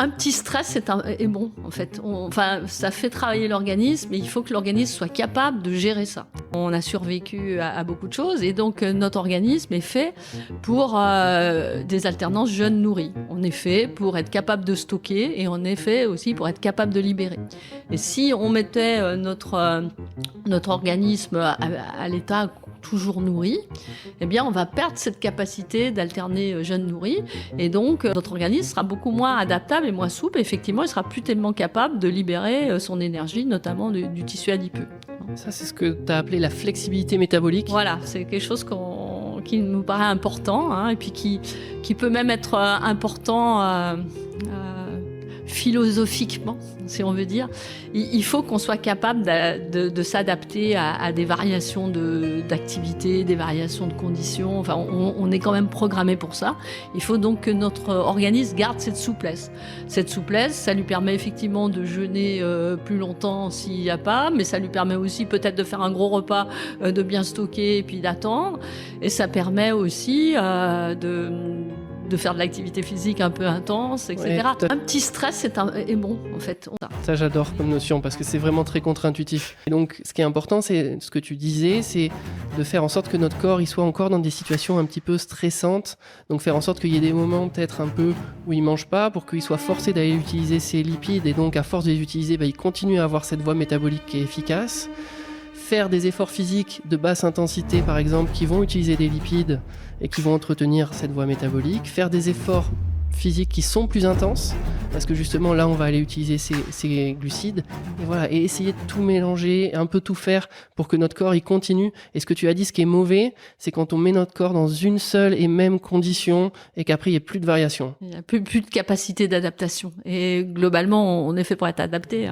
Un petit stress est bon, en fait. Ça fait travailler l'organisme, mais il faut que l'organisme soit capable de gérer ça. On a survécu à beaucoup de choses, et donc notre organisme est fait pour des alternances jeunes-nourris. On est fait pour être capable de stocker, et on est fait aussi pour être capable de libérer. Et si on mettait notre organisme à l'état toujours nourri, eh bien on va perdre cette capacité d'alterner jeunes nourris, et donc notre organisme sera beaucoup moins adaptable et moins souple. Effectivement, il sera plus tellement capable de libérer son énergie, notamment du tissu adipeux. Ça, c'est ce que tu as appelé la flexibilité métabolique. Voilà, c'est quelque chose qui nous paraît important, et puis qui peut même être important philosophiquement, si on veut dire. Il faut qu'on soit capable de s'adapter à des variations d'activité, des variations de conditions. Enfin, on est quand même programmé pour ça. Il faut donc que notre organisme garde cette souplesse. Cette souplesse, ça lui permet effectivement de jeûner plus longtemps s'il n'y a pas, mais ça lui permet aussi peut-être de faire un gros repas, de bien stocker et puis d'attendre. Et ça permet aussi de faire de l'activité physique un peu intense, etc. Ouais, un petit stress est bon, en fait. Ça, j'adore comme notion, parce que c'est vraiment très contre-intuitif. Et donc, ce qui est important, c'est ce que tu disais, c'est de faire en sorte que notre corps il soit encore dans des situations un petit peu stressantes. Donc, faire en sorte qu'il y ait des moments peut-être un peu où il mange pas, pour qu'il soit forcé d'aller utiliser ses lipides, et donc, à force de les utiliser, il continue à avoir cette voie métabolique qui est efficace. Faire des efforts physiques de basse intensité, par exemple, qui vont utiliser des lipides et qui vont entretenir cette voie métabolique. Faire des efforts physiques qui sont plus intenses, parce que justement là on va aller utiliser ces glucides, et voilà, et essayer de tout mélanger, un peu tout faire pour que notre corps il continue. Et ce que tu as dit, ce qui est mauvais, c'est quand on met notre corps dans une seule et même condition et qu'après il n'y a plus de variation. Il n'y a plus de capacité d'adaptation, et globalement on est fait pour être adapté,